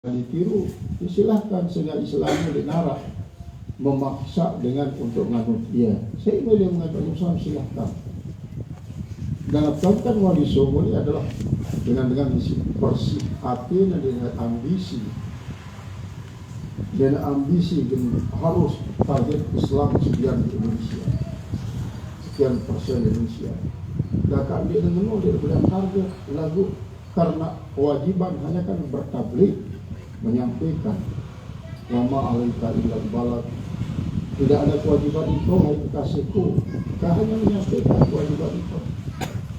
ditiru, silahkan. Sehingga Islamnya dinarak memaksa dengan untuk nganut dia. Sehingga dia mengatakan Islam silahkan. Dan kan wali songo ini adalah dengan bersih hati dan dengan ambisi. Dan ambisi harus target Islam sekian di Indonesia, sekian persen Indonesia. Dan kan dia mengenal dia bilang target lagu karena kewajiban hanya kan bertablik, menyampaikan wama alaika illal balad. Tidak ada kewajiban itu, hai kekasihku, hanya menyampaikan kewajiban itu.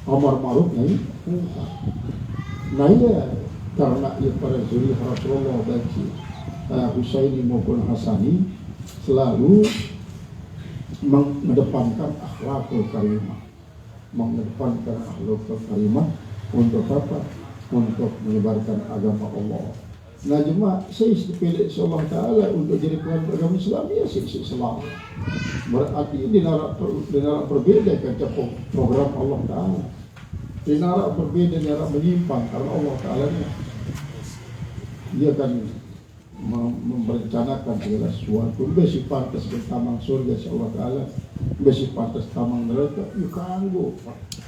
Amar ma'ruf nahi munkar. Nah ya, karena ia para zuri Rasulullah baik Husaini maupun Hasani selalu mengedepankan akhlakul karimah, mengedepankan akhlakul karimah untuk apa? Untuk menyebarkan agama Allah. Nah cuma saya dipilih Allah Ta'ala untuk jadi penganut agama Islam, ya Islam. Berarti dinarak berbeda kan program Allah Ta'ala. Dinarak berbeda, dinarak menyimpang karena Allah Ta'ala dia kan merencanakan segala sesuatu. Besi pantas bertamang surga si Allah Ta'ala, besi pantas tamang neraka. Yukanggu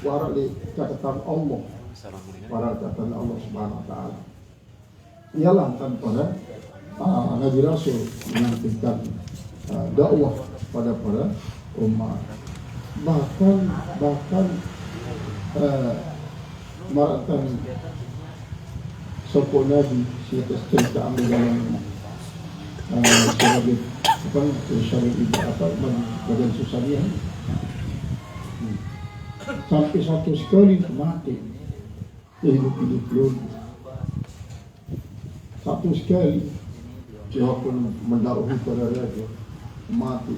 warak di catatan Allah, para catatan Allah Subhanahu Wa Ta'ala. Ialah pada Nabi Rasul menyampaikan dakwah pada para umat. Bahkan maratan sopok Nabi siapa cerita ambil dalam syarabit bagian susahnya sampai satu sekali mati hidup dulu. Satu sekali dia pun mendahului pada raja mati.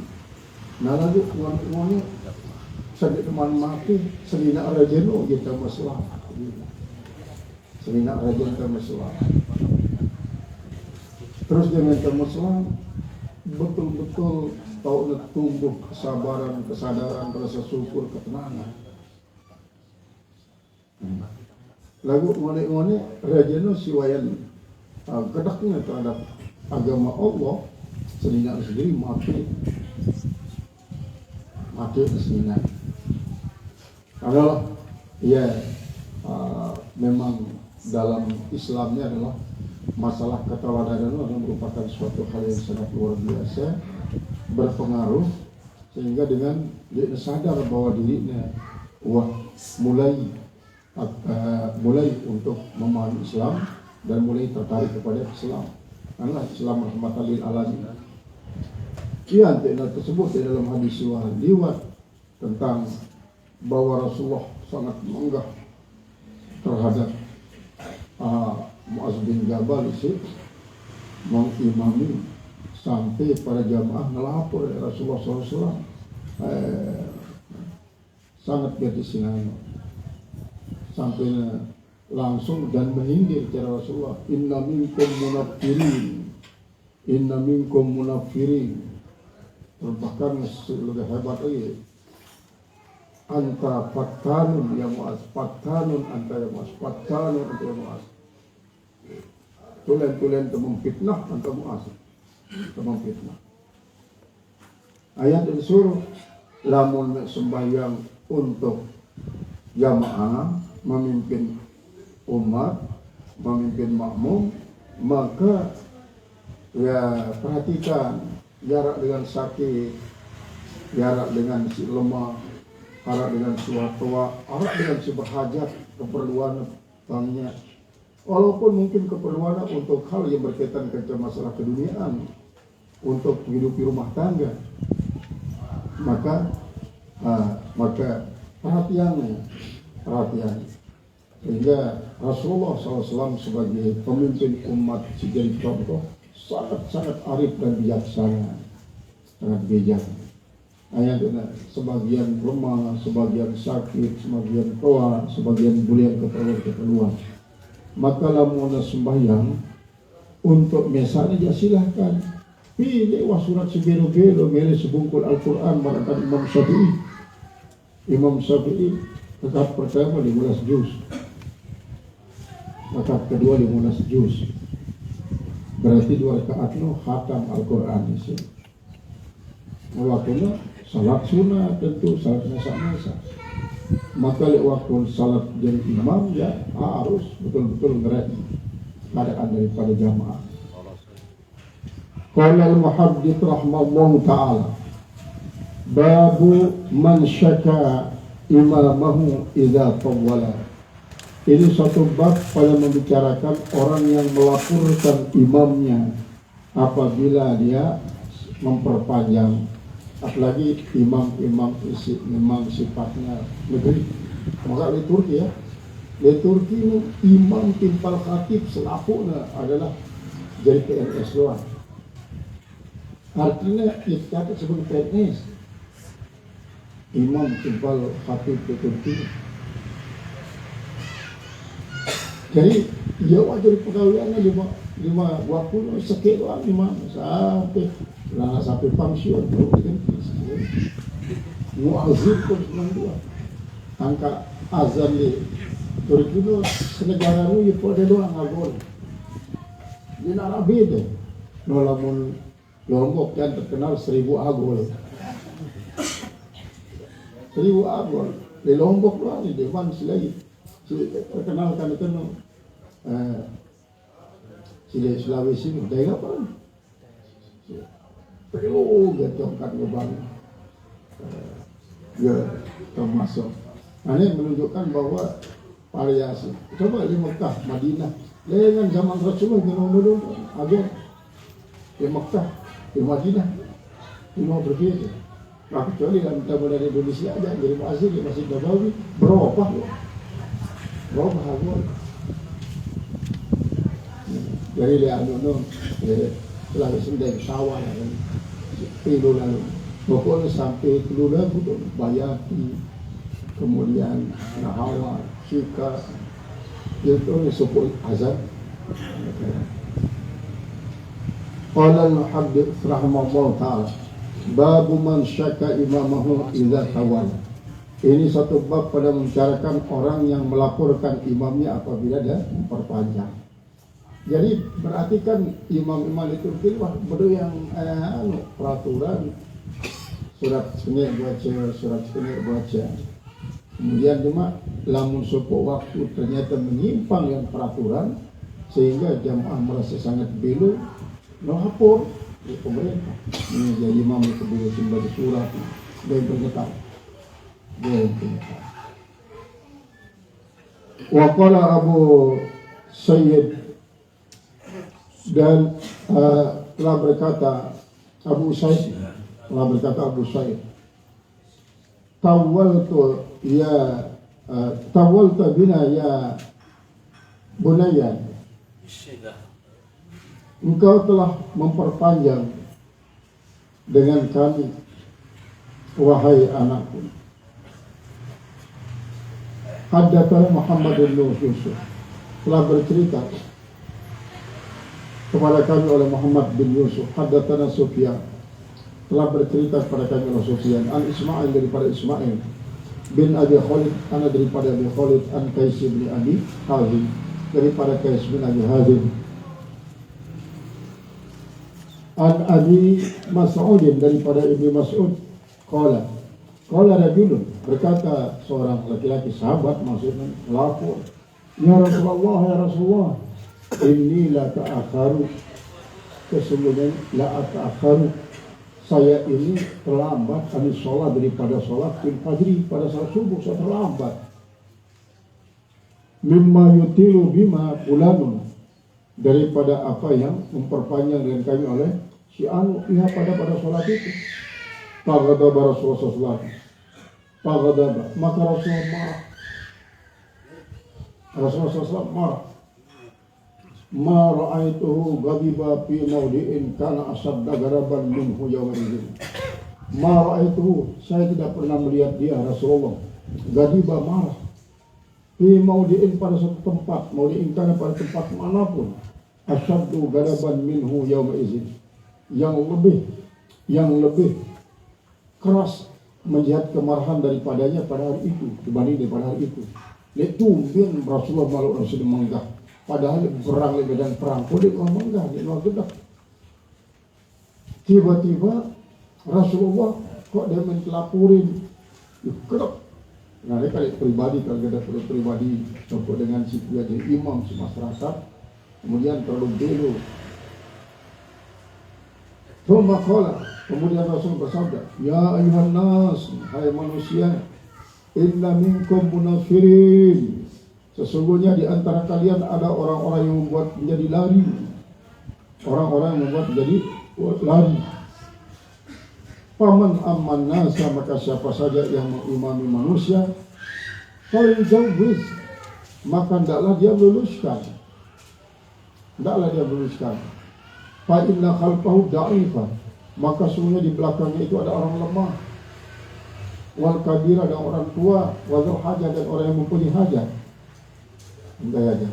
Nah lalu uang-uangnya sedih teman mati selina raja no kita masalah. Selina raja kita masalah. Terus dia minta masalah betul-betul tahu tumbuh kesabaran, kesadaran, rasa syukur, ketenangan. Lalu ngone raja no siwayan kedaknya terhadap agama Allah selina sendiri mati selina. Kalau ya memang dalam Islamnya adalah masalah keteladanan adalah merupakan suatu hal yang sangat luar biasa, berpengaruh sehingga dengan dia sadar bahwa dirinya mulai untuk memahami Islam dan mulai tertarik kepada Islam. Karena Islam rahmatan lil alamin. Kian tersebut di dalam hadis riwayat tentang bahwa Rasulullah sangat menggah terhadap Mu'adz bin Jabal itu mengimami sampai para jamaah ngelapor Rasulullah SAW sangat berkesinangan sampai langsung dan menyindir cara Rasulullah, inna minkum munafirin. Bahkan lebih hebat lagi, anta fattanun ya Mu'adz, fattanun anta ya Mu'adz, fattanun anta ya Mu'adz. Tulen memfitnah anta Mu'adz, memfitnah. Ayat yang disuruh lamun sembahyang untuk jamaah memimpin umat, memimpin makmum, maka ya perhatikan jarak dengan sakit, jarak dengan si lemah, jarak dengan si tua, jarak dengan si berhajat, keperluan banyak. Walaupun mungkin keperluan untuk hal yang berkaitan dengan masalah keduniaan, untuk menghidupi rumah tangga, maka perhatian. Sehingga Rasulullah SAW sebagai pemimpin umat jadi contoh sangat arif dan bijaksana, sangat bijak. Hanya sebagian lemah, sebagian sakit, sebagian tua, sebagian bulian keperluan. Maka lamun sembahyang untuk misalnya ya silahkan pilih surat sebelo-belo, milih sebungkul Al-Quran marakan Imam Syafi'i tetap pertama 15 juz. Rakaat kedua 15 juz. berarti 2 rakaat nu khatam Al-Qur'an isi. Waktunya salat sunnah tentu salat masa. Maka waktu salat jadi imam ya harus betul-betul ngerak keadaan daripada jamaah. Qala al-muhaddits rahimahullahu ta'ala babu man syaka imamahu idza tawwala. Ini satu bab pada membicarakan orang yang melaporkan imamnya apabila dia memperpanjang. Apalagi imam memang sifatnya negeri. Maka di Turki ya, di Turki imam timpal khatib selapuknya adalah jadi PNS doang. Artinya kita sebagai PNS, imam timpal khatib di Turki. Jadi dia wajar pegawaiannya 50 sekian doang imam sampai pensiun muazzin pun 92 angka azan di Turki itu senegara itu pada doang agol di Arabi deh nolamun Lombok yang terkenal 1000 agol di Lombok doang di depan lagi terkenal kan itu Sulawesi daerah apa? Perlu getongkan ngebang termasuk. Ini menunjukkan bahwa variasi. Coba di Mekah, Madinah, dengan zaman Rasulullah dulu agen di Mekah, di Madinah, semua berbeda. Nah, kecuali dalam tamu dari Indonesia aja, dari Masjid di Masjid Nabawi, berapa agor. Dari lihat selalu sendiri sawah kan, pilu lalu, pokoknya sampai pilu lalu tu Bayati, kemudian Nahawa, Syika, itu disebut azan. Qala al-muhaddits rahimahullah ta'ala babu man syaka imamahu idza tawalla. Ini satu bab pada membicarakan orang yang melaporkan imamnya apabila dia memperpanjang. Jadi berarti kan imam-imam itu betul yang peraturan surat sunyi baca. Kemudian cuma lamun sopo waktu ternyata menyimpang yang peraturan sehingga jamaah merasa sangat belu, lapor ke pemerintah. Ini jadi imam itu boleh sebagai surat dan bergetar. Waqala Abu Sayyid dan telah berkata Abu Said tawalta bina ya bunayya, engkau telah memperpanjang dengan kami wahai anakku. Haddatsana Muhammad bin Yusuf telah bercerita kepada kami oleh Muhammad bin Yusuf. Haddatsana Sufyan telah bercerita kepada kami oleh Sufyan an Ismail daripada Ismail bin Abi Khalid daripada Abi Khalid an Qais bin Abi Hazim daripada Qais bin Abi Hazim an Abi Mas'ud daripada Ibnu Mas'ud qala rajulun berkata seorang laki-laki sahabat maksudnya lapor ya Rasulullah inni la ta'akharu, sesungguhnya la ta'akharu, saya ini terlambat kami sholat daripada sholat fil fajri pada salat subuh, saya terlambat. Mimma yutilu bima fulanun, daripada apa yang memperpanjang dengan kami oleh si anu pihak pada sholat itu. Faghadaba Rasulullah SAW, maka Rasulullah marah. Ma ra'aituhu ghadiba fi mawdi'in kana asadda gharaban minhu yawma idzin. Ma ra'aituhu, saya tidak pernah melihat dia Rasulullah ghadiba marah fi mawdi'in pada suatu tempat, mawdi'in kana pada tempat manapun, asaddu gharaban minhu yawma idzin, yang lebih keras melihat kemarahan daripadanya pada hari itu dibanding daripada hari itu. Itu bin Rasulullah sedang menggah Padahal perang di medan perang kulit ngomong enggak, di luar gedek. Tiba-tiba Rasulullah kok dia mentelapurin, kedek. Nah, dia kali pribadi, kalau kita pribadi, contoh dengan si dia jadi imam si masyarakat, kemudian terlalu belu. Kemudian Rasul bersabda, Ya ayuhan nas, hai manusia, inna minkum munafirin. Sesungguhnya di antara kalian ada orang-orang yang membuat menjadi lari. Orang-orang yang membuat menjadi lari. Paman aman nasa, maka siapa saja yang mengimami manusia, kalau jauh maka hendaklah dia meluluskan. Fa inna khalfahu da'ifan, maka sungguhnya di belakangnya itu ada orang lemah. Wal kabir, ada orang tua, wal hajat, dan orang yang mempunyai hajat. Enggak aja.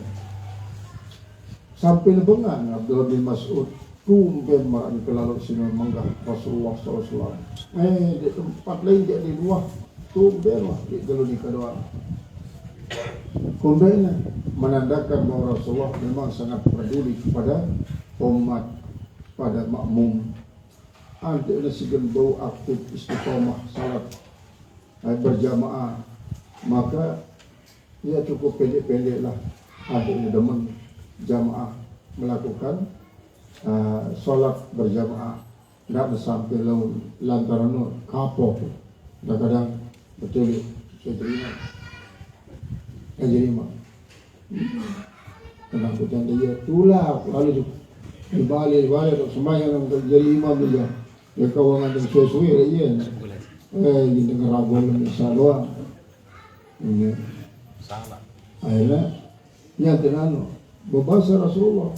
Sampai lebengan Abdullah bin Mas'ud tumben marah lalu sini menggah Rasulullah SAW. Di tempat lain dia di luar tumben lah di dalam ni kedua. Tumben menandakan bahwa Rasulullah memang sangat peduli kepada umat, pada makmum. Ada segan bau aktif istiqamah salat berjamaah, maka ia cukup pendek-pendek lah. Ada demen jamaah melakukan solat berjamaah, tidak sampai lalu lantaran kapok. Kadang-kadang betul saya terima. Kenakutan dia tulak lalu dibalik semayang jadi imam dia. Dia kawangan dengan sesuai dia. Dengan ragu misal doang. Ini salah. Akhirnya yang tenang berbahasa Rasulullah.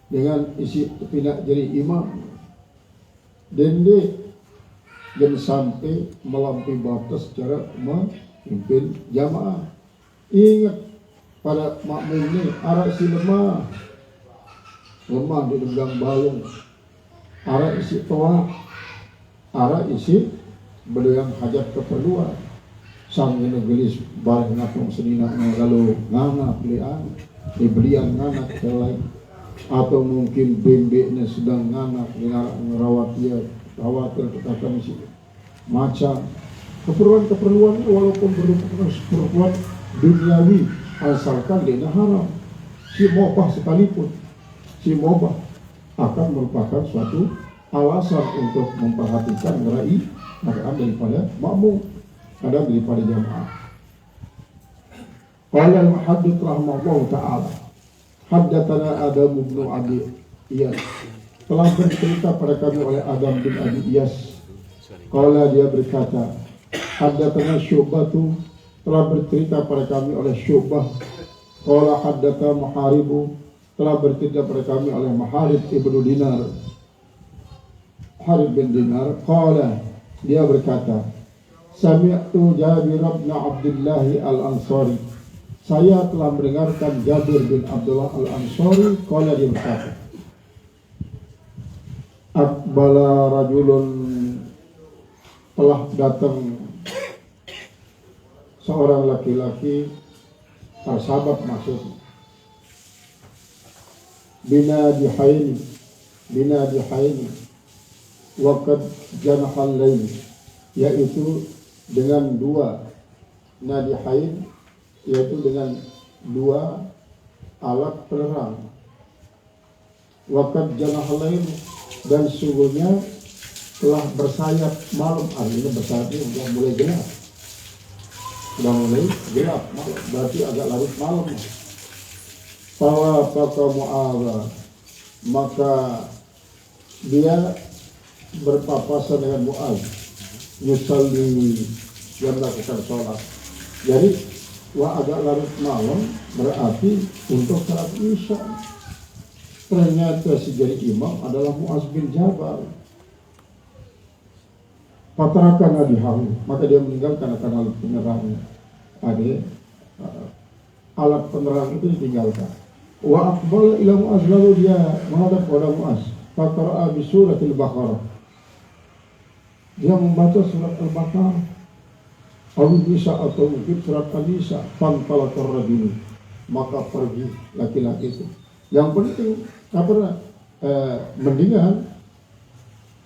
Dengan isi tidak jadi imam, dan sampai melampaui batas cara memimpin jamaah. Ingat pada makmum ini arah isi lemah di dendang balung, arah isi toa, arah isi beliau hajat keperluan. Sang gelis barang ngapung sedina lalu ngana pilihan dibelian ngana lain. Atau mungkin bembeknya sedang nganak ngerawat dia, khawatir katakan si macam keperluan walaupun berbuat duniawi asalkan dia haram, si mubah sekalipun, si mubah akan merupakan suatu alasan untuk memperhatikan gerai keadaan daripada makmum, keadaan daripada jamaah. Qala al-muhaddits rahimahullah ta'ala, Haddatsana Adam bin Abi Iyas, telah bercerita pada kami oleh Adam bin Abi Iyas. Qala, dia berkata, Haddatsana Syu'bah, telah bercerita pada kami oleh Syu'bah. Qala haddatsana Muharib, telah bercerita pada kami oleh Muharib ibnu Dinar. Muharib bin Dinar. Qala, dia berkata, Sami'tu Jabir bin Abdullah al-Ansari, saya telah mendengarkan Jabir bin Abdullah al-Ansari. Qala, dia berkata, Aqbala rajulun, telah datang seorang laki-laki, sahabat maksudnya, bina dihaini waqad janahal lain, yaitu dengan dua nadihain, yaitu dengan dua alat penerang. Waqad janahal lain, dan sungguhnya telah bersayap malam. Artinya bersayap ini sudah mulai gelap. Sudah mulai gelap malam, berarti agak larut malam. Fawafaka Mu'adha, maka dia berpapasan dengan Mu'adh, yusalli, yang melakukan sholat. Jadi agak larut malam berarti untuk salat isya. Ternyata si jadi imam adalah Mu'adh bin Jabal. Patrakan adihahu, maka dia meninggalkan akan alat penerangnya. Alat penerang itu ditinggalkan. Wa aqbala ila Mu'adh, lalu dia menghadap kepada Mu'adh. Faqara'a bi suratil Baqarah, dia membaca surat Al-Baqarah, Al-Nisa atau mungkin surat Al-Nisa. Fantalaqar rajul, maka pergi laki-laki itu. Yang penting mendingan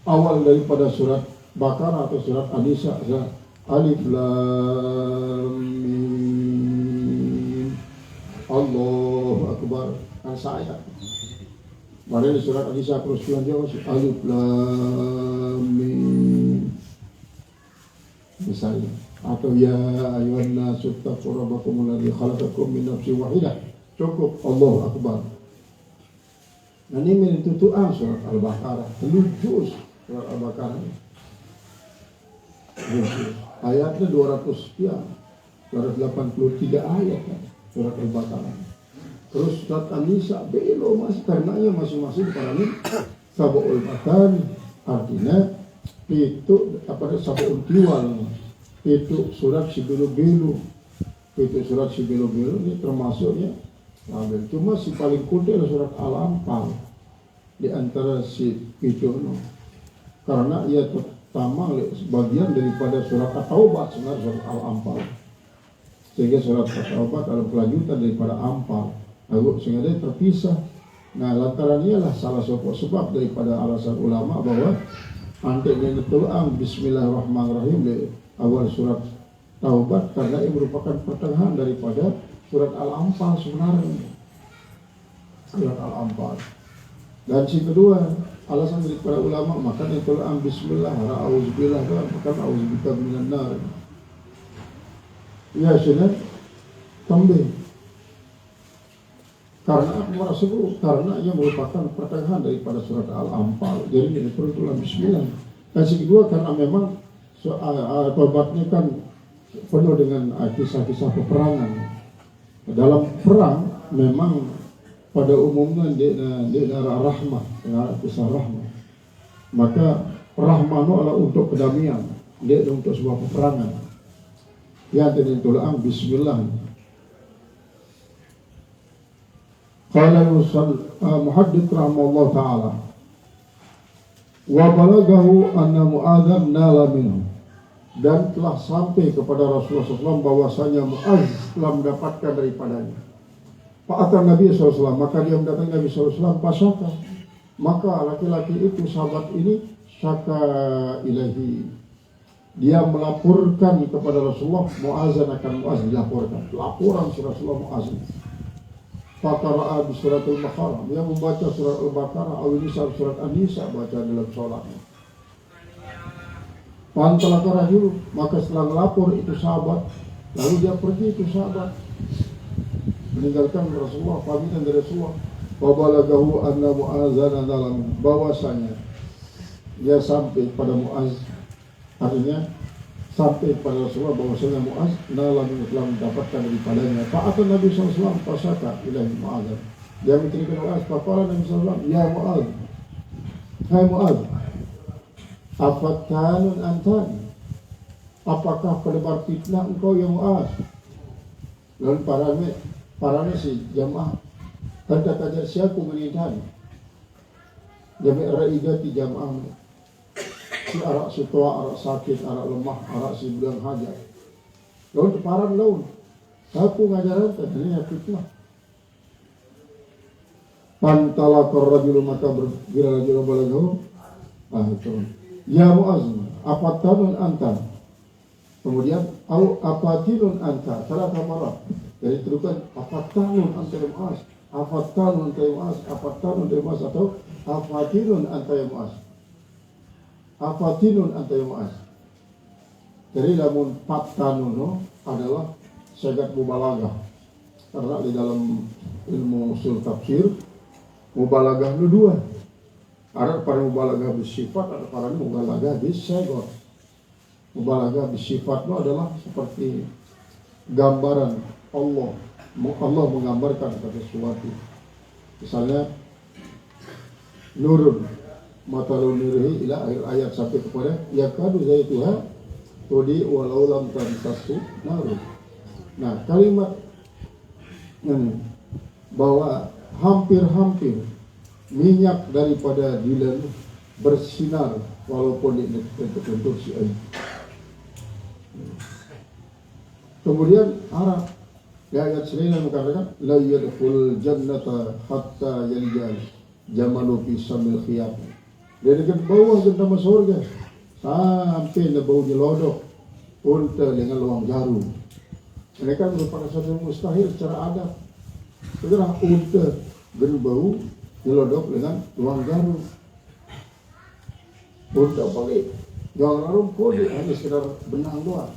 awal daripada surat Baqarah atau surat An-Nisa, Alif Lam Mim Allahu Akbar, kan saya. Mari surat An-Nisa terus Jawa Alif Lam Mim misalnya, atau ya ayuhan nasu taqu rabbakum alladzi khalaqakum min nafsin wahidah, cukup Allahu Akbar. Nah ini menentukan surat Al-Baqarah, 7 surat Al-Baqarah. Ayatnya 200 sekian, 283 ayat kan, surat Al-Baqarah. Terus surat An-Nisa belum masih, karenanya masing-masing para ini sab'ul makan, artinya itu sab'ul tiwal, itu surat si belu-belu, itu surat si belu-belu ini termasuknya. Cuma si paling kuda adalah surat Al-Anfal di antara si itu, karena ia pertama bagian daripada surat At-Taubah, sebenarnya surat Al-Anfal, sehingga surat At-Taubah adalah kelanjutan daripada Anfal, lalu sehingga dia terpisah. Nah lantaran ialah salah satu sebab daripada alasan ulama bahwa anteknya ditulang Bismillahirrahmanirrahim di awal surat Taubat, karena ia merupakan pertengahan daripada surat Al-Anfal sebenarnya, surat Al-Anfal. Dan si kedua alasan daripada ulama, maka ditulang Bismillah, A'udzubillah, maka A'udzubika minan nar. Ya sudah tambah. Karena aku merasa karena ia merupakan pertengahan daripada surat Al-Anfal, jadi ditulang Bismillah. Dan si kedua karena memang Taubatnya kan penuh dengan kisah-kisah peperangan. Dalam perang memang pada umumnya di daerah rahmah, kisah rahmah. Maka rahmah itu adalah untuk kedamaian, dia untuk sebuah peperangan. Ya, dan tulang Bismillah. Qala muhaddits rahimahullah taala, wa balagahu anna Mu'adzan nala minhu, dan telah sampai kepada Rasulullah SAW bahwasanya Mu'adz telah mendapatkan daripadanya. Fa'atan Nabi SAW, maka dia mendatangi Nabi SAW, pasyaka, maka laki-laki itu sahabat ini syaka ilahi, dia melaporkan kepada Rasulullah. Mu'adzan akan Mu'adz dilaporkan, laporan Rasulullah Mu'adz. Faqara'a bi suratul Baqarah, dia membaca surat Al-Baqarah, Al-Nisa, surat An-Nisa, baca dalam sholatnya. Pantalakara dulu, maka setelah melapor itu sahabat, lalu dia pergi itu sahabat, meninggalkan Rasulullah, pamitan dari Rasulullah. Wabalagahu anna Mu'adzan dalam, bahwasanya dia sampai pada Mu'adz, artinya sampai pada Rasulullah bahwasanya Mu'adz dalam telah mendapatkan daripadanya. Fa'atan Nabi SAW fasaka ilahi Mu'adzan, dia menceritakan Mu'adz. Faqala Nabi SAW, ya Mu'adz, hai Mu'adz, afattanun antani, apakah penebar fitnah engkau ya Mu'adz? Lalu parane si jamaah kata siapa menintani jamaah raigati jamaah, si arak sutua, arak sakit, arak lemah, arak si bulan hajat. Lalu paran laun, aku ngajaran tadinya fitnah. Pantalakar rajul, maka bila rajul balagahu, itu ya Mu'adz, afatanun anta, kemudian au afatinun anta, salah kamarat. Jadi terukan afatanun anta ya Mu'adz, afatanun anta ya Mu'adz, afatanun anta ya Mu'adz, atau afatinun anta ya Mu'adz, afatinun anta ya Mu'adz. Jadi lamun fatanun adalah segat mubalagah, karena di dalam ilmu usul tafsir mubalagah itu dua. Ada para mubalagah bersifat, ada para mubalagah bisegot. Mubalagah bersifat itu adalah seperti gambaran Allah menggambarkan sesuatu. Misalnya nurun matalu nurihi ila akhir ayat sampai kepada yakadu zaituha tudi walau lam tamsasu narun. Nah, kalimat ini bahwa hampir-hampir minyak daripada dilan bersinar walaupun terbentuk si air. Kemudian Arab Di ayat selain mengatakan la yadkhulul jannata hatta yalijal jamalu fi samil khiyat. Dari dekat bawah ke dalam surga sampai bau nyelodok unta dengan luang jarum. Ini kan merupakan sesuatu mustahil secara adat. Sekarang unta berbau nyelodok dengan luang jarum. Unta balik jangan lalu kode hanya sekedar benang doang.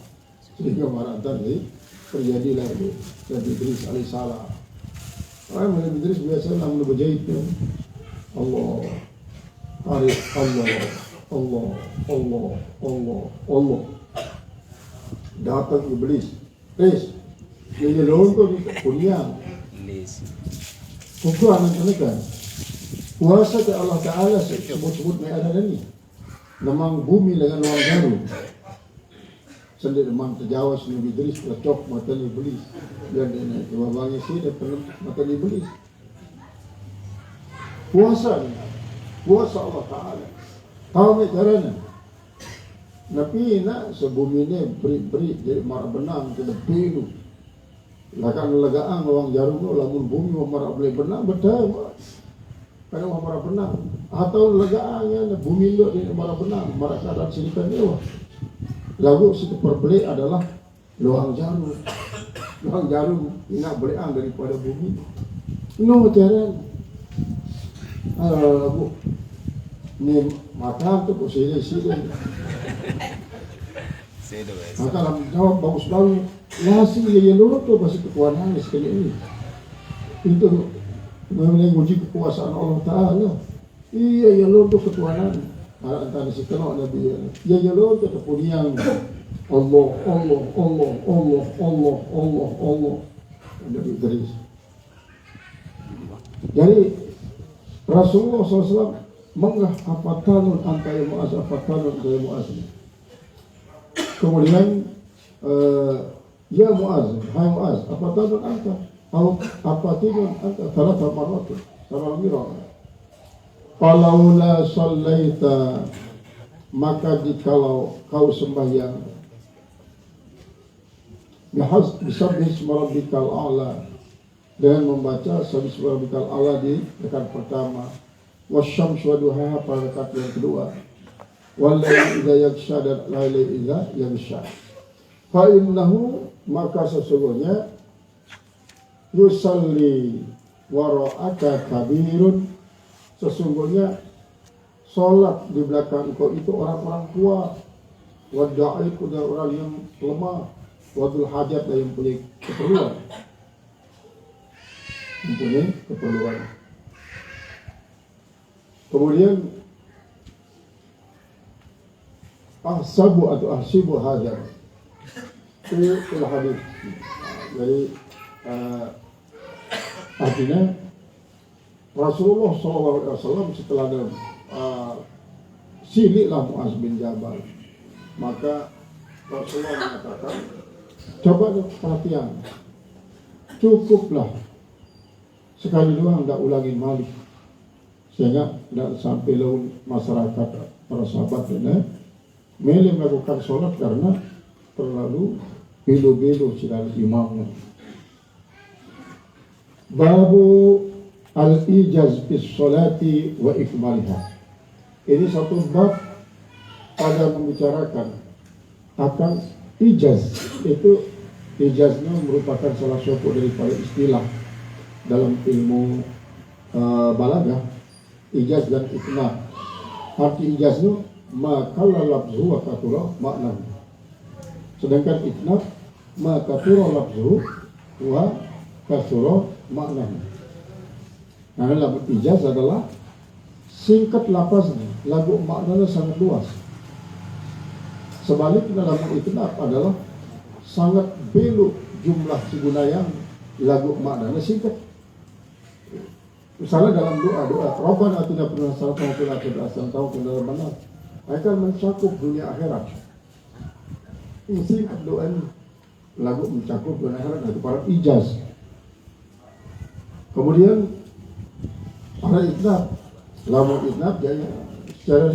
Sehingga marah tadi terjadilah itu Nabi Idris alaihissalam. Nabi Idris biasa namanya berjahit Allah, tarik Allah. Datang iblis, dia lontok kuliah. Kukuan kan? Puasa ke Allah Taala sebut-sebut ni ada ni. Namang bumi dengan luang jarum. Sendiri memang terjawas Nabi Idris lecok mata iblis dan ini bawangnya sih dan mata iblis. Puasa Allah Taala. Tahu ni caranya. Nabi nak sebumi ni beri jadi marah benang ke depan. Lakan legaan luang jarum tu lamun bumi marah boleh benang betul. Kalau marah benang atau legaannya bumi tu dia marah benang marah keadaan silikan dia. Lalu situ perbeli adalah luang jarum. Luang jarum nak belian daripada bumi. No jaran. Lagu ni makan tu kok sini. Maka dalam jawab bagus. Nasi dia lurut tu pasti kekuatan sekali ini. Itu menguji kekuasaan Allah Taala. Iya ya lurut tu kekuatan. Antara si kenal Nabi ya lo tu kemudian Allah Nabi Idris. Jadi Rasulullah SAW menggah afatanun antara Mu'az afatanun dari Mu'az. Kemudian ya Mu'az, hai Mu'az, afatanun anta atau afatinun anta thalatha marrat salam mirah. Falaula sallaita maka jikalau kau sembahyang bisabbih isma rabbikal a'la dengan membaca sabbih isma rabbikal a'la di rekat pertama wasyamsu wa duhaha pada rekat yang kedua wal laili idza yaghsha dan laili idza yaghsha fa innahu maka sesungguhnya yusalli wara'aka kabirun sesungguhnya solat di belakang engkau itu orang-orang tua, wadai dan orang yang lemah, wadul hajat dan yang punya keperluan, Kemudian ahsabu atau ahsibu hajar itu hadis. Jadi artinya Rasulullah SAW setelah ada siliklah Mu'az bin Jabal, maka Rasulullah mengatakan coba perhatian, cukuplah sekali doang, tidak ulangi balik sehingga tidak sampai lalu masyarakat para sahabat ini milih melakukan sholat karena terlalu belu-belu sidang imamnya. Babu al-ijaz bis sholati wa ikmaliha. Ini satu bab pada membicarakan akan ijaz. Itu ijaznya merupakan salah satu daripada istilah dalam ilmu balaghah, ijaz dan ikna. Arti ijaznya ma kalla lafzu wa kathura makna. Sedangkan ikna ma kathura lafzu wa kathura makna. Nah, dalam ijaz adalah singkat lafaznya, lagu maknanya sangat luas. Sebaliknya dalam iknaf adalah sangat belok jumlah segunayan, lagu maknanya singkat. Misalnya dalam doa Rabbana atina fid dunya hasanah wa fil akhirati hasanah wa qina adzabannar, akan mencakup dunia akhirat. Ini singkat doa ini, lagu mencakup dunia akhirat itu para ijaz. Kemudian ada iknaf, lamun iknaf jaya secara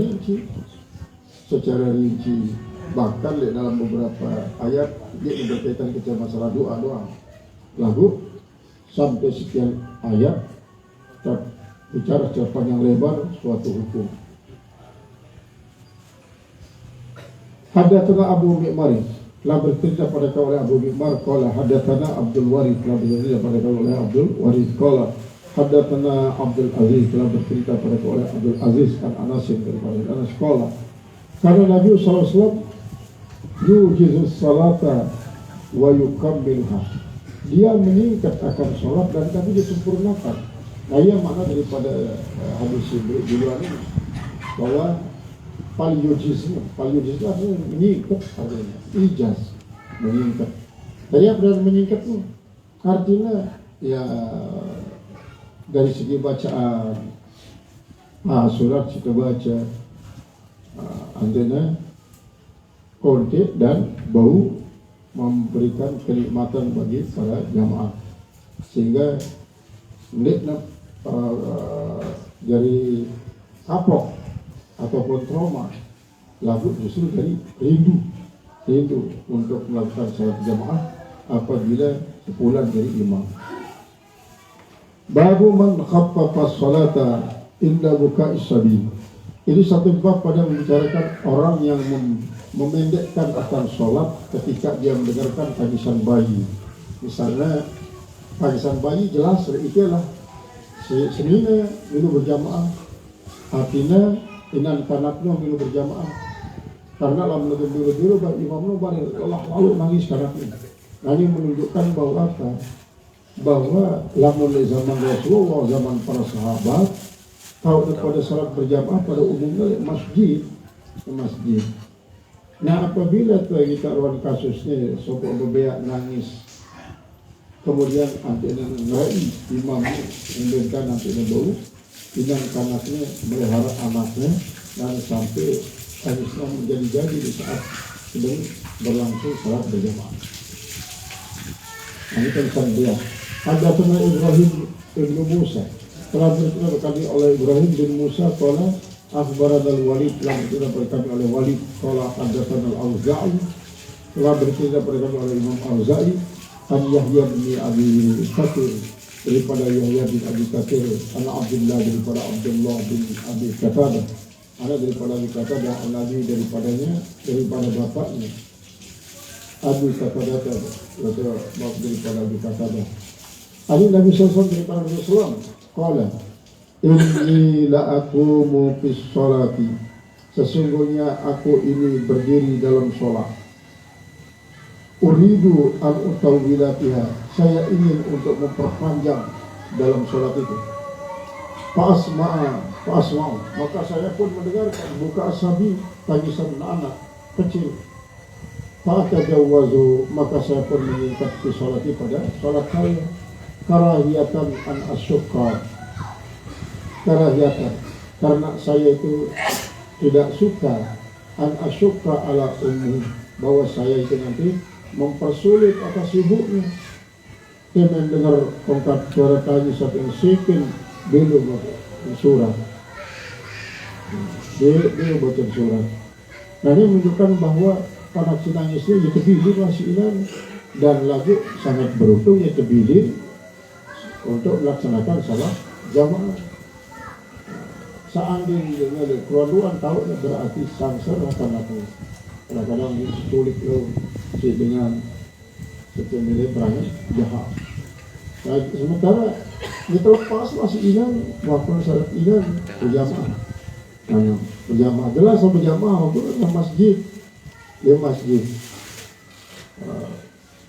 rinci, bahkan dalam beberapa ayat dia berkaitan dengan masalah doa. Lalu sampai sekian ayat bicara secara panjang lebar suatu hukum. Hadatsana Abu Mi'mar telah bercerita pada kau oleh Abu Mi'mar qala hadatsana Abdul Warith telah bercerita pada kau oleh Abdul Warith qala hadatsana Abdul Aziz telah bercerita pada kau oleh Abdul Aziz an Anas daripada Anas qala karena Nabi sallallahu alaihi wasallam yujizu salata wa yukammilha, dia meningkat akan sholat dan tapi disempurnakan. Nah, yang makna daripada hadis duluan ini bahwa palyujiz itu artinya meningkat, artinya ijaz meningkat. Dari apa dan meningkat itu artinya ya dari segi bacaan surat kita baca artinya konten dan bau memberikan kenikmatan bagi para jamaah sehingga melihat dari kapok ataupun trauma lalu justru dari rindu untuk melakukan salat jamaah apabila sepulang dari imam. Babu man khaffafa salata inda buka'is sabi. Ini satu bab pada membicarakan orang yang memendekkan akan sholat ketika dia mendengarkan tangisan bayi. Misalnya tangisan bayi jelas itu adalah senina milu berjamaah, artinya inan kanaknya milu berjamaah. Karena dalam dulu imamnya balik Allah lalu nangis kanaknya. Nah, ini menunjukkan bahwa apa? Bahwa lamun zaman Rasulullah, zaman para sahabat, kalau pada salat berjamaah pada umumnya masjid. Nah, apabila kita ruang kasusnya sopok bebeak nangis, kemudian antina ngerai imam memberikan antina bau, inan kanaknya melihara anaknya dan sampai tangisnya menjadi-jadi di saat sedang berlangsung salat berjamaah. Nah, ini tentang dia. Ada teman Ibrahim bin Musa telah bercerita berkali oleh Ibrahim bin Musa qala akhbarana al-Walid telah bercerita berkali oleh Walid qala hadatsana al-Auza'i telah bercerita berkali oleh Imam Auza'i an Yahya bin Abi Katsir daripada Yahya bin Abi Katsir anak Abdullah daripada Abdullah bin Abi Qatadah anak daripada Abi Qatadah Nabi daripadanya daripada bapaknya Abi Qatadah atau bap daripada Abi Qatadah Ali Nabi SAW daripada Rasulullah qala inni la aqumu fis sholati, sesungguhnya aku ini berdiri dalam sholat. Uridu an utawwila fiha, saya ingin untuk memperpanjang dalam sholat itu. Fa'asma'u, maka saya pun mendengarkan buka asabi tangisan anak kecil. Fa'atadawwazu, maka saya pun meningkat di sholat itu pada sholat saya. Karahiyatan an asyukka, karahiyatan karena saya itu tidak suka an asyukka ala ummi, bahwa saya itu nanti mempersulit atas ibunya. Dia mendengar tongkat suara tanya satu sikin belum surat, dia baca surat. Nah, ini menunjukkan bahwa anak si nangisnya ya terbilir masih ilan dan lagi sangat beruntung ya terbilir untuk melaksanakan salat jamaah. Seandainya dengan keluaruan tahu berarti sangser akan apa? Kadang-kadang sulit loh dengan setemile perangai jahat. Nah, sementara kita lepas masih ilan, walaupun salat ilan berjamaah. Nah, berjamaah jelas sama berjamaah walaupun di masjid.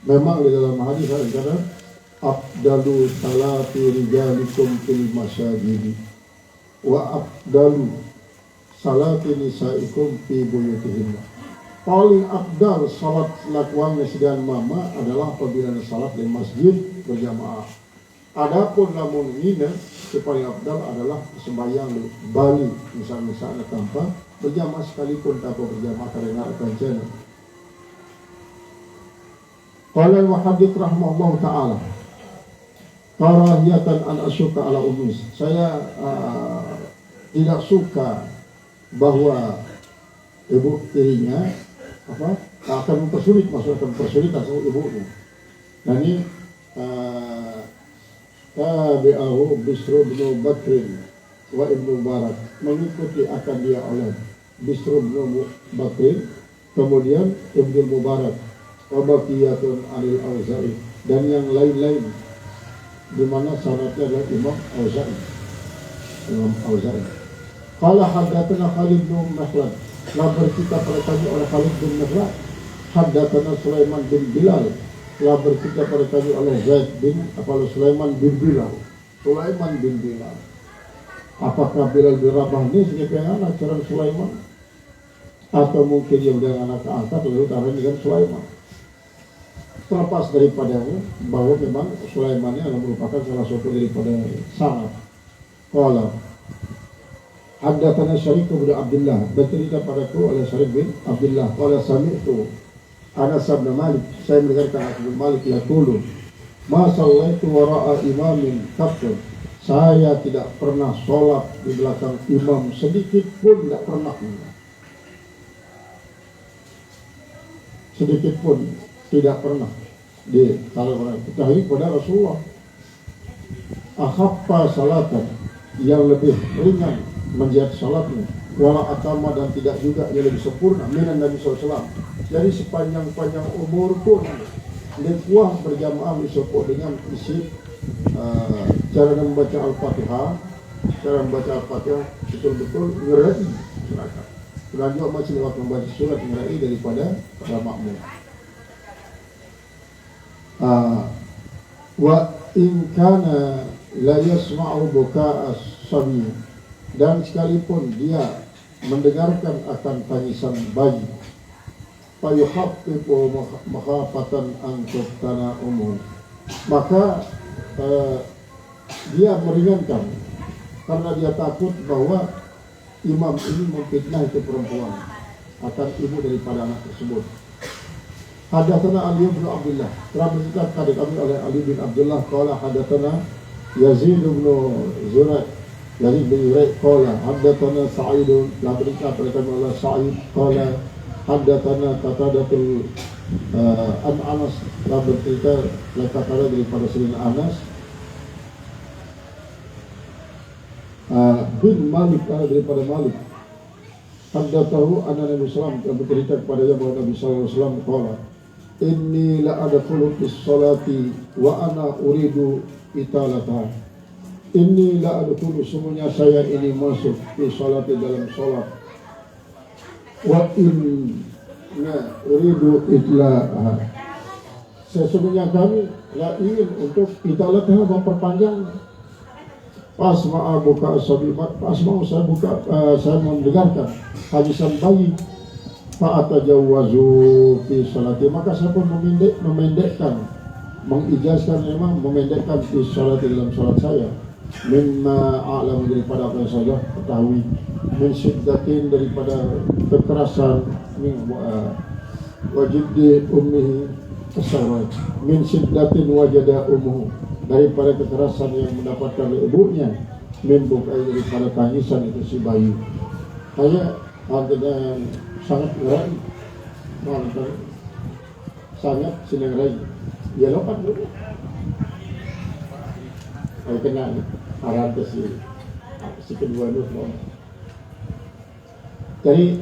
Memang di dalam hadis ada afdalu salati rijalikum fil masyajid wa afdalu salati nisaikum fi buyutihinna. Paling afdal salat lakuan sedian mama adalah apabila salat di masjid berjamaah. Adapun lamun ngina paling afdal adalah sembahyang di Bali misalnya tanpa berjamaah sekalipun tanpa berjamaah karena kancana. Qala al-muhaddits rahimahullah taala karahiyatan an asyuka ala umis. Saya tidak suka bahwa ibu tirinya akan mempersulit, maksudnya mempersulit asal ibunya. Dan ini tabi'ahu Bisr bin Bakr wa Ibnu Mubarak, mengikuti akan dia oleh Bisr bin Bakr, kemudian Ibnu Mubarak, wa baqiyatun anil Auza'i, dan yang lain-lain, di mana syaratnya adalah Imam Auza'i. Qala haddatsana Khalid bin Makhlad, telah bercerita pada kami oleh Khalid bin Makhlad. Haddatsana Sulaiman bin Bilal, telah bercerita pada kami oleh Zaid bin Sulaiman bin Bilal. Sulaiman bin Bilal, apakah Bilal bin Rabah ini sebagai anak seorang Sulaiman, atau mungkin dia sudah anak angkat lalu taruh dengan Sulaiman? Terlepas daripadanya bahwa memang Sulaiman ini adalah merupakan salah satu daripada sanad. Qala haddatsana Syarif bin Abdullah, bercerita padaku oleh Syarif bin Abdullah, qala sami'tu Anas bin Malik, saya mendengarkan Anas bin Malik yaqulu, ma shallaitu wara'a imamin qattu, saya tidak pernah sholat di belakang imam sedikit pun, tidak pernah, sedikit pun tidak pernah. Di kalau orang ketahui pada Rasulullah akhaffa salatan, yang lebih ringan menjadi salatnya, wala atama, dan tidak juga yang lebih sempurna minan Nabi SAW. Jadi sepanjang-panjang umur pun lekuah berjamaah disebut dengan isi cara membaca Al-Fatihah, betul-betul ngerai masyarakat. Dan juga masih lewat membaca surat ngerai daripada makmum. Wa in kana la yasma'u buka'a sabi, dan sekalipun dia mendengarkan akan tangisan bayi, fayukhaffifu makhafatan an tuftana umum, maka dia meringankan karena dia takut bahwa imam ini memfitnah itu perempuan akan ibu daripada anak tersebut. Hadatsana Ali bin Abdullah, telah bercerita kepada kami oleh Ali bin Abdullah, qala hadatsana Yazid bin Zurayq, qala hadatsana Sa'id, telah bercerita kepada kami oleh Sa'id, qala hadatsana Qatadatul an Anas, telah bercerita Qatadah daripada Sayyidina Anas bin Malik, daripada Malik, haddatsahu anna Nabi sallallahu alaihi wasallam, telah bercerita kepadanya bahwa Nabi sallallahu alaihi wasallam qala, inni la adkhulu fis salati wa ana uridu italata. Inni la adkhulu, sungguhnya saya ini masuk di salati, dalam salat, wa inna uridu itlaha, sesungguhnya kami la ingin untuk italatah, memperpanjang. Pasma'a buka asabi, pasma'u, saya buka, saya mendengarkan hadisan bayi, fa'atajawwazu fi salati, maka saya pun memendekkan, mengijazkan, memang memendekkan fi salati, dalam salat saya, mimma a'lam, daripada apa yang saya ketahui, min syiddatin, daripada kekerasan, wajibdi ummihi tasawwur, min syiddatin wajada ummuhu, daripada kekerasan yang mendapatkan oleh ibunya, min bukai, daripada tangisan itu si bayi. Saya artinya sangat ngerai, sangat senang rai. Ya lompat dulu. Kalau kena arah ke si kedua itu lompat. Jadi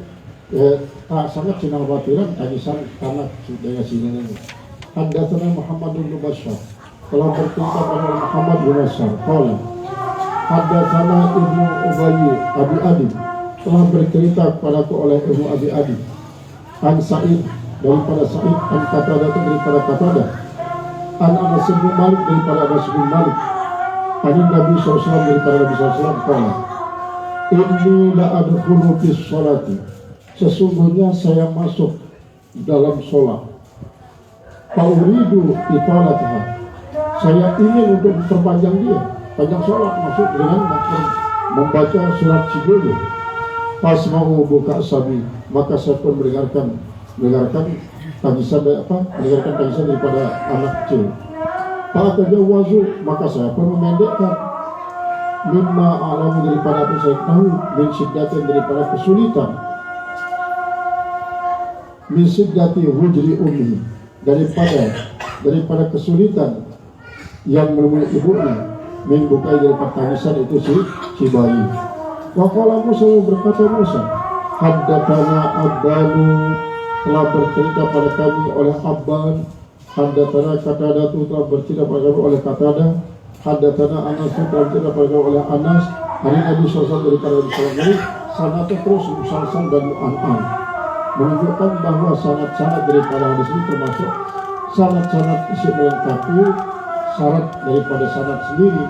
sangat senang batiran tangisan anak dengan sini. Haddatsana Muhammad bin Bashar, telah bercerita pada Muhammad bin Bashar, qala haddatsana Ibnu Ubayy Abi Adi, telah bercerita kepadaku oleh Ibnu Abi Adi, an Sa'id, daripada Sa'id, an Qatadah, daripada Qatadah, an Anas bin Malik, daripada Anas bin Malik, an Nabi SAW, daripada Nabi SAW, qala inni la adkhulu fis sholati, sesungguhnya saya masuk dalam sholat, fa'uridu italataha, saya ingin untuk memperpanjang dia, panjang sholat, maksud dengan membaca surat Sibulu. Pasma'u buka sabi, maka saya pun mendengarkan tangisan daripada anak kecil. Fa'atajawwazu, maka saya pun memendekkan, mimma a'lamu, daripada apa saya tahu, min syiddatin, daripada kesulitan, min syiddati hujri ummi, daripada kesulitan yang menemui ibunya membukai dari pertangisan itu si bayi. Waqala Musa, berkata Musa, haddatsana Abbanu, telah bercerita pada kami oleh Abban, haddatsana Qatadah, telah bercerita pada kami oleh Qatadah, haddatsana Anas, telah bercerita pada kami oleh Anas, hari Nabi SAW dari Nabi SAW. Sanatnya terus musalsal dan mu'an-an, menunjukkan bahwa sanat-sanat daripada hadis ini termasuk sanat-sanat isi melengkapi syarat daripada sanat sendiri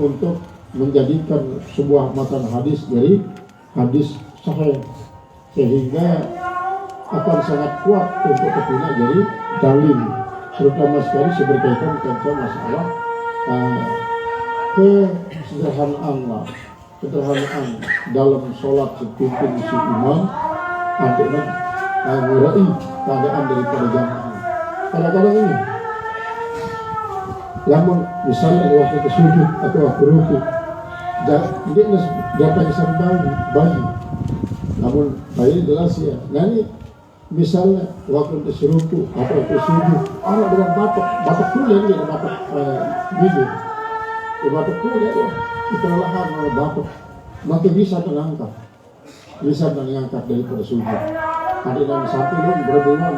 untuk menjadikan sebuah matan hadis dari hadis sahih, sehingga akan sangat kuat untuk ketika jadi dalil, terutama sekali berkaitan tentang masalah kesederhanaan dalam sholat pimpin si imam untuk mengurai keadaan daripada jamaah. Kadang-kadang ini, namun misalnya waktu kesujud atau waktu ruku, dia dapat kesan bayi, namun bayi jelas ya. Nah ini misalnya waktu kesuruku atau kesujud, orang dengan batok kuliah dia batok gigi, batok kuliah dia kelelahan oleh batok, maka bisa mengangkat daripada sujud. Ada yang satu lagi berbunga,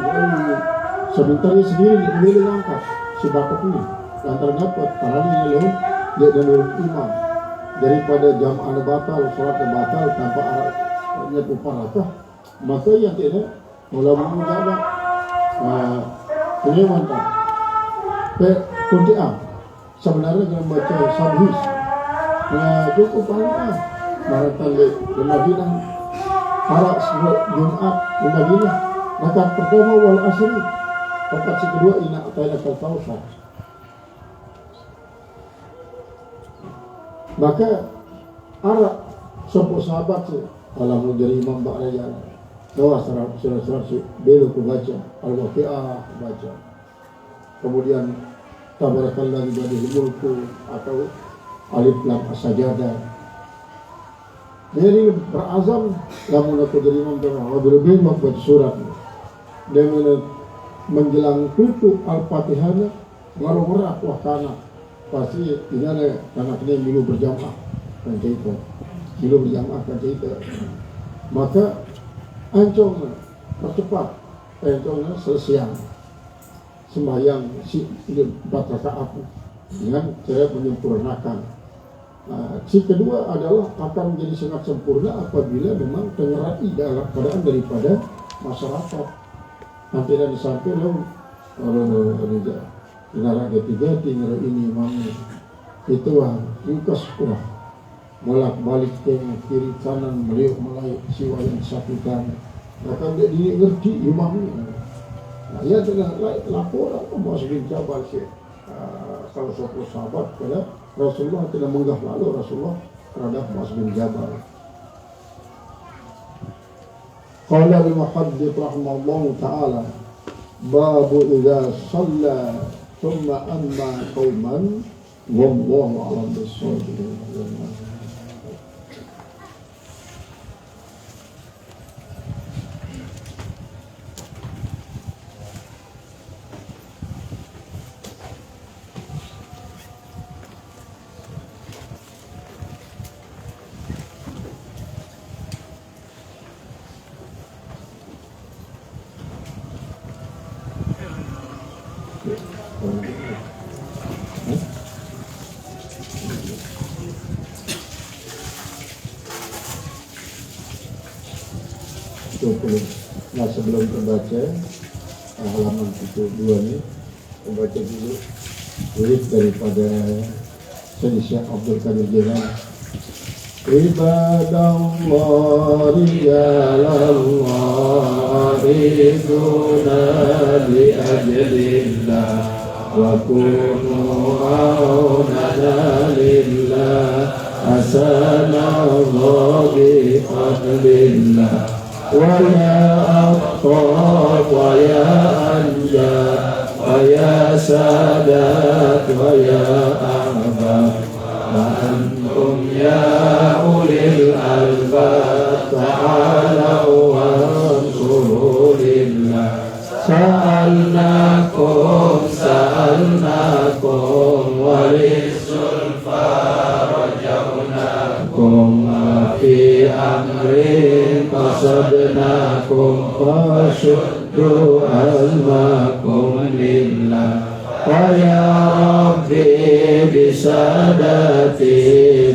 sebentar dia sendiri dia mengangkat si batok ini. Dan terdapat parahnya lalu dia menurut imam daripada jamaah batal, sholat batal tanpa arahnya parakah, maka yang tidak ulama menjawab penyewan tak kuntiang sebenarnya dengan baca sabhis cukup banyak barangkali di Madinah para Jumat di Madinah rakaat pertama wal asri, rakaat kedua ina atainakal kautsar. Maka arah sepuh sahabat sih kalau dari imam ba'raya bawa surat-surat belu baca, al-waqi'ah baca, kemudian tabarakallah biyadihil mulku atau alif lam as-sajadah. Jadi berazam lamun aku dari imam berlebih baca surat dan menjelang tutup al-fatihah ngaruh wahkana pasti ini ada anak ini milu berjamaah kan cerita, maka ancong percepat, ancongnya selesai sembahyang si 4 rakaat dengan cara menyempurnakan. Si kedua adalah akan menjadi sangat sempurna apabila memang ternyati dalam keadaan daripada masyarakat. Nanti dari sampai lalu negara ketiga tinggal ini imamnya itu ringkas kurang bolak balik ke kiri kanan meliuk mulai siwa yang disaksikan, maka dia ngerti imamnya. Nah ia telah laporan Muaz bin Jabal salah satu sahabat pada Rasulullah telah menggah lalu Rasulullah terhadap Muaz bin Jabal. Qala al-muhaddits rahimahullahu ta'ala babu idza shalla thumma amma qauman wallahu a'lam bis-shawab. Nah sebelum membaca halaman 72 ini, membaca dulu lirik daripada Syekh Abdul Qadir Jilani. Ibadallah rijalallah riduna li ajlillah wa kunu aunana lillah asanallah bi fadlillah wa ya akhtar wa ya anja wa ya sadat wa ya ahbab wa antum ya ulil albab ta'alau wa rasulillah sa'alnakum amrin qasadnakum fashuddu azmakum lillah wa ya rabbi bisadati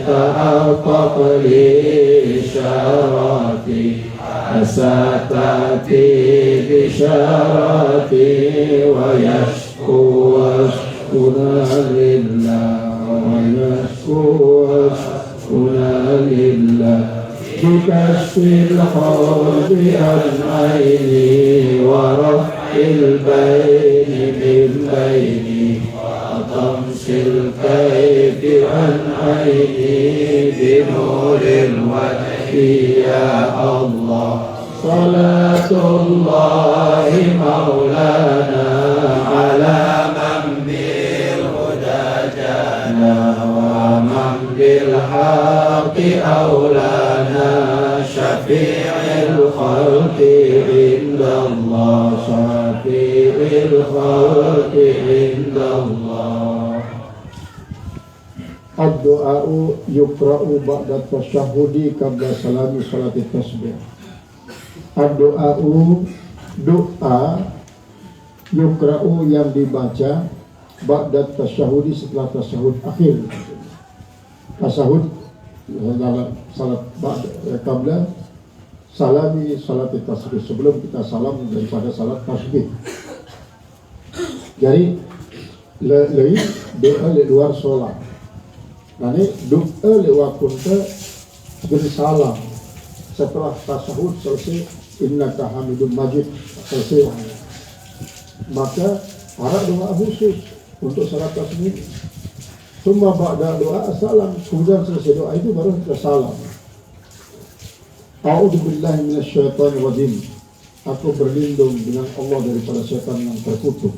ta'aqqaq li syarati asatati bisyarati wa yashku washkuna lillah wa yashku washkuna lillah bikashfil khawfi an aini wa raf'il baini bil baini wa tamsil kayfi an aini binuril wajhi ya Allah salatullahi maulana ala man bil huda jana wa man bil haqqi aulana syafi'il khalqi indallah syafi'il khalqi indallah. Ad-du'a'u yukra'u ba'da tasyahudi qabla salami salati tasbih. Ad-du'a'u doa yukra'u yang dibaca ba'da tasyahudi setelah tasyahud akhir. Tasyahud salat qabla salami salati tasbih, sebelum kita salam daripada salat tasbih. Jadi lain doa di luar solat. Nani doa lewat kunta jadi salam setelah tasyahud selesai innaka hamidum majid selesai, maka ada doa khusus untuk salat tasbih. Cuma ba'da doa salam, kemudian selesai doa itu baru kita salam. A'udzubillahi minasyaitonir rajim. Aku berlindung dengan Allah daripada syaitan yang terkutuk.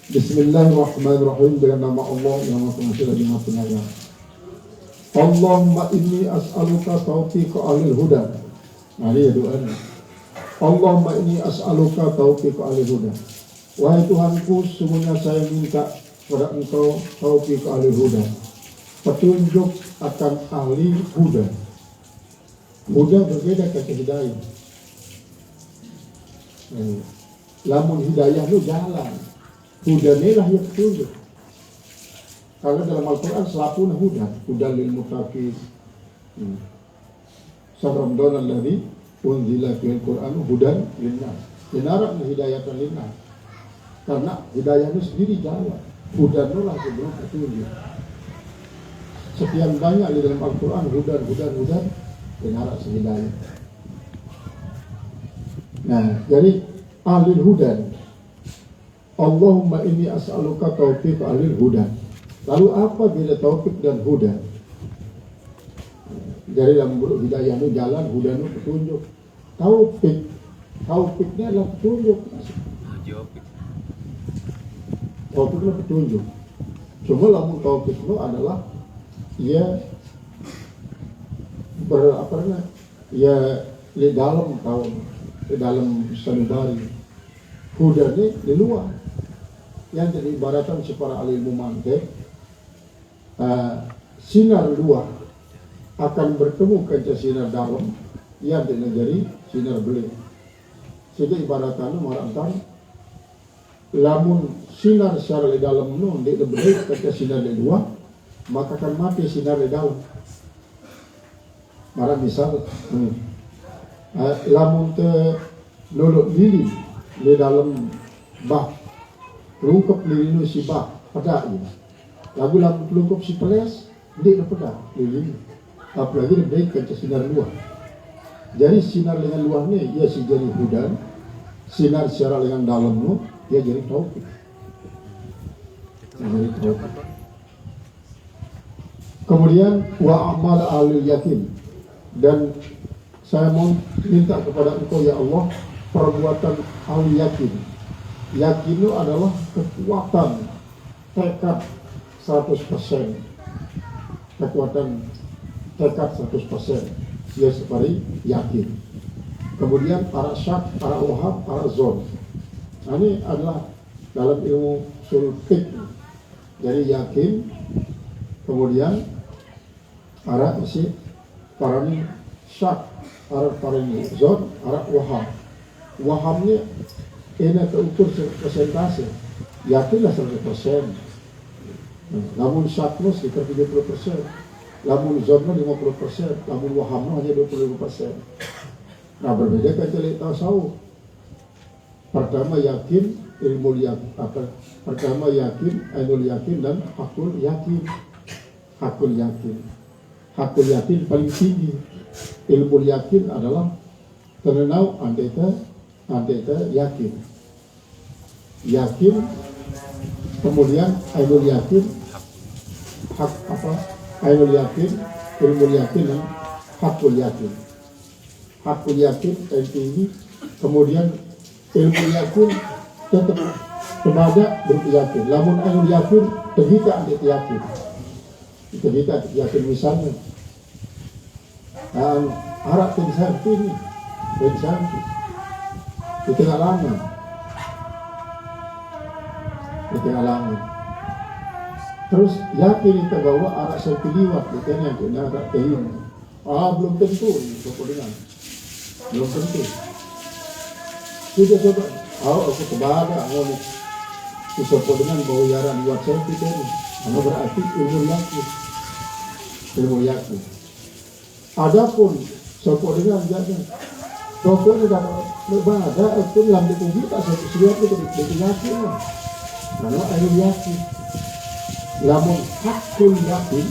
Bismillahirrahmanirrahim, dengan nama Allah yang Maha Pengasih lagi Maha Penyayang. Allahumma inni as'aluka taufiqa ahlil huda. Nah, ini doanya. Allahumma inni as'aluka taufiqa ahlil huda. Wahai Tuhanku, sesungguhnya saya minta kepada Engkau taufiqa ahlil huda, petunjuk akan ahli huda. Huda berbeda dengan hidayah. Lamun hidayah itu jalan, huda inilah yang petunjuk. Karena dalam Al-Quran selapun huda lil muttaqin. Sabramdon alladhi unzila fil Quran hudan linnas. Inarak hidayatan linnas. Karena hidayah itu sendiri jalan, huda itulah sebelum petunjuk. Sekian banyak di dalam Al-Quran hudan inarak hidayah. Nah, jadi ahlul hudan. Allahumma inni as'aluka taufiq ahlil hudan. Lalu apa beda taufik dan huda? Jadi dalam hidayah itu jalan, huda itu petunjuk. Taufiknya adalah petunjuk. Taufik itu petunjuk. Cuma lamun taufik itu adalah ia di dalam tahun, di dalam sanubari. Huda ini di luar. Yang jadi ibaratan separa alil mumantek. Sinar luar akan bertemu ke sinar dalam yang jadi sinar beling. Sehingga ibaratnya maratan lamun sinar secara di dalam nun di beling ke sinar di luar, maka akan mati sinar di dalam. Mara misal lamun te lolok lili di dalam bah rungkep lili si bah pada ini. Lagu pelungkup si peles, dia pada lili. Apalagi lebih ke sinar luar. Jadi sinar dengan luar ni, ia si jadi hudan. Sinar secara dengan dalam ni, ia jadi taufik. Kemudian wa amal alil yakin, dan saya mau minta kepada Engkau ya Allah perbuatan alil yakin. Yakin itu adalah kekuatan tekad 100%, kekuatan tekad 100%, dia seperti yakin. Kemudian para syak, para wahab, para zon. Nah, ini adalah dalam ilmu ushul fiqh. Jadi yakin, kemudian Arab isi parani syak, Arab parani zon, Arab waham. Wahamnya ini keukur persentase, yakinlah 100%. Namun syaknya sekitar 30%, namun zonnya 50%, namun wahamnya hanya 25%. Nah berbeda kan celik tasawuf. Pertama yakin, ilmu yakin, pertama yakin, ainul yakin dan hakul yakin. Hakul yakin. Hakul yakin paling tinggi. Ilmu yakin adalah terenau andeta yakin. Yakin, kemudian ainul yakin, hak apa? Ainul yakin, ilmu yakin dan hakul yakin. Hakul yakin paling tinggi, kemudian ilmu yakin tetap kepada berkeyakin. Lamun ainul yakin terhita andeta yakin. Terhita yakin misalnya. Dan harap tensanti ini, tensanti di tengah langan, terus yakin kita bahwa arah sertiliwat kita yang kena agak kehin. Belum tentu, belum tentu. Sudah coba, aku kebaga, aku dengan bau yaran buat serti ini, berarti ilmu yakin. Adapun sopo dengan jaga, sopo ini dapat berbada, itu dalam dikubur tak sesuatu itu yakin lah. Kalau ainul yakin, lamun hakul yakin,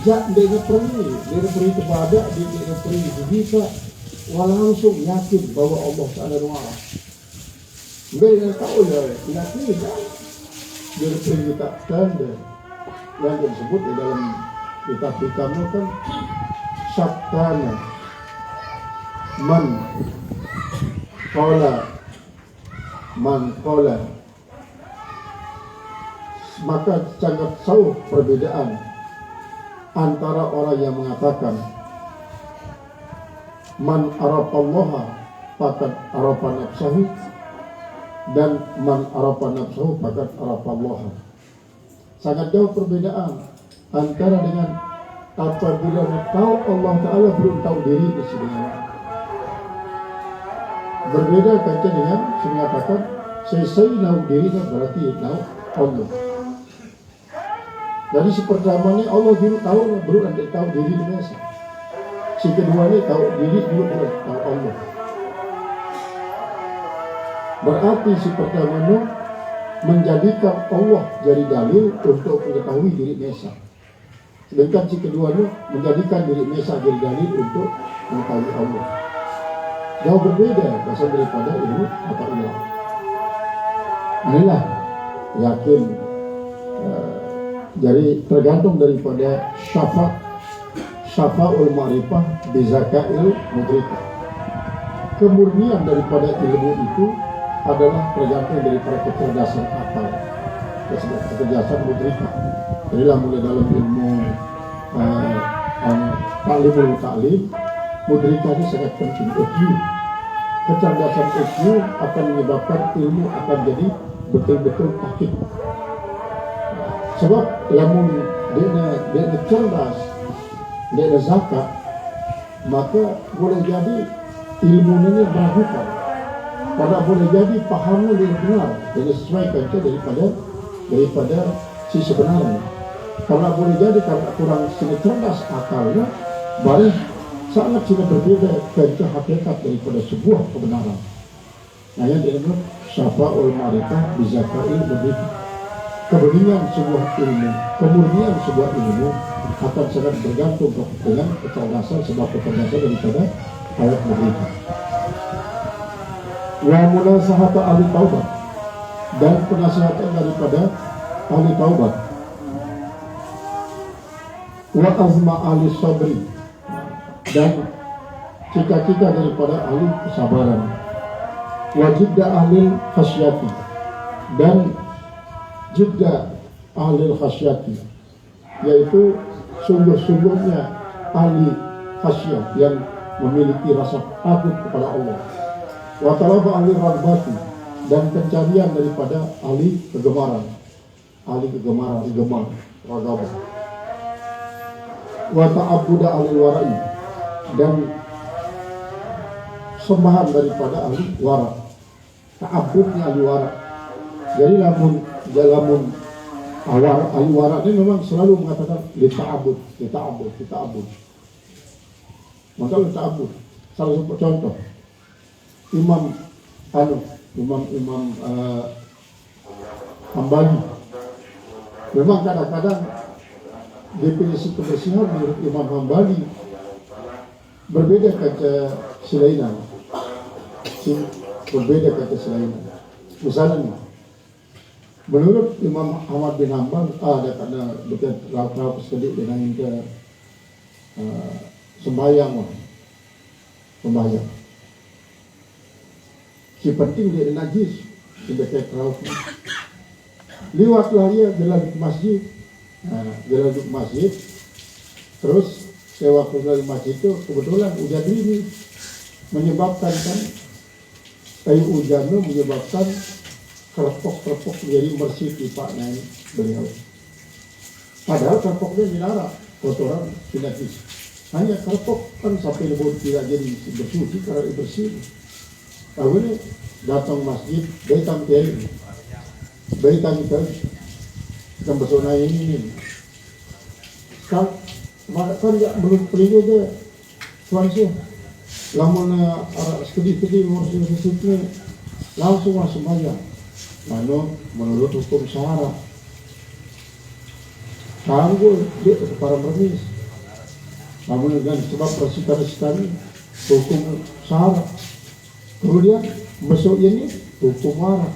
jak dia peri kepada dia peri bisa, walau langsung yakin bahwa Allah Taala Allah. Dia tahu ya, yakin dia peri kita tanda yang disebut di dalam kitab kamu kan sabtana man qala maka sangat jauh perbedaan antara orang yang mengatakan man arafallaha faqad arafa nafsahu dan man arafa nafsahu faqad arafallaha. Sangat jauh perbedaan antara dengan apabila tahu Allah Ta'ala belum tahu diri di sini. Berbeda kaca dengan mengatakan saya tahu diri berarti tahu Allah. Jadi si pertama ini Allah dulu tahu belum ada tahu diri di masa. Si kedua ini tahu diri belum tahu Allah. Berarti si pertama ini menjadikan Allah jadi dalil untuk mengetahui diri Mesa. Sedangkan si keduanya menjadikan diri Mesa jadi dalil untuk mengetahui Allah. Jauh berbeda bahasa daripada ilmu atau ilah. Inilah yakin. Jadi tergantung daripada syafa'ul ma'rifah bizaka'il mudrikah. Kemurnian daripada ilmu itu adalah tergantung daripada kecerdasan akal, kecerdasan mudrikah. Jadi mulai dalam ilmu ta'lim, mudrikah ini sangat penting. IQ, kecerdasan IQ akan menyebabkan ilmu akan jadi betul-betul hakik. Sebab lamun dia cerdas, dia zakat, maka boleh jadi ilmunya meragukan. Karena boleh jadi pahamnya lebih benar dan disesuaikan daripada si sebenarnya. Karena boleh jadi karena kurang cerdas akalnya, boleh sangat sudah berbeda dari hakikat daripada sebuah kebenaran. Nah yang disebut syafa'ul ma'rifah bizaka'il mudrikah. Kemurnian sebuah ilmu akan sangat bergantung dengan kecerdasan sebab kecerdasan daripada ayat mudrikah. Wa munasahata ahli taubat dan penasihatan daripada ahli taubat. Wa azma ahli sabri dan cita-cita daripada ahli kesabaran. Wa jidda ahli khasyati dan jidda ahli khasyati, yaitu sungguh-sungguhnya ahli khasyat yang memiliki rasa takut kepada Allah. Wa talaba ahli raghbati dan pencarian daripada ahli kegemaran, gemar ragabah. wa ta'abbuda ahli wara'i, dan sembahan daripada ahli wara, ta'abbudnya ahli wara. Jadi lamun ahli wara ini memang selalu mengatakan lita'abbud. Maka lita'abbud. Salah satu contoh Imam Hambali, memang kadang-kadang definisi kebersihan menurut Imam Hambali berbeda kata selainan. Misalnya menurut Imam Ahmad bin Hanbal ada karena dekat laut sedikit dengan ke sembahyang. Si penting dia najis di dekat laut. Liwatlah dia jalan ke masjid, terus waktu dari masjid itu kebetulan hujan ini menyebabkan kayu hujan itu menyebabkan kerepok menjadi bersih pipanya beliau. Padahal kerepoknya dilarang, kotoran tidak bisa. Hanya kerepok kan sampai lebur tidak jadi bersuci karena bersih. Lalu ini datang masjid, datang kiai, datang kita bersona ini. Kan ya belum perlu deh, langsung. Lamun sedih maksudnya langsung masuk aja. Lalu menurut hukum syara, tanggul dia para permis. Namun dengan sebab persikan hukum syara. Kemudian masuk ini hukum wara.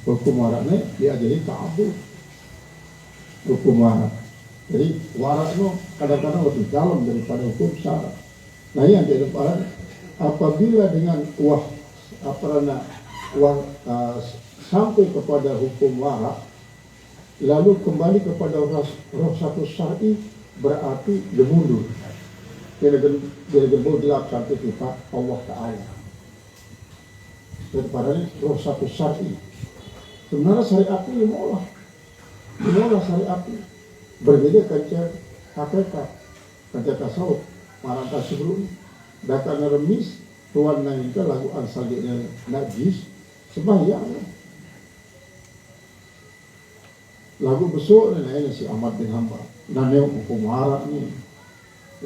Hukum wara ini dia jadi ta'abbud. Hukum wara. Jadi wara itu kadang-kadang lebih dalam daripada hukum syara. Nah yang di depan apabila dengan sampai kepada hukum wara, lalu kembali kepada roh satu syar'i, berarti dia mundur. Dia gelap sampai sifat Allah Ta'ala. Daripada ini roh satu syar'i. Sebenarnya syariat ini mengolah syariat ini. Berbeda kaca hakikat, kaca tasawuf. Maranta sebelum datang remis tuan naik lagu ansal dia najis sembahyang. Lagu besok ni si Ahmad bin Hanbal. Nane hukum wara ni.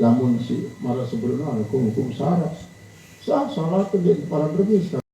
Lamun si marah sebelumnya hukum syara. Syara tu dia para remis.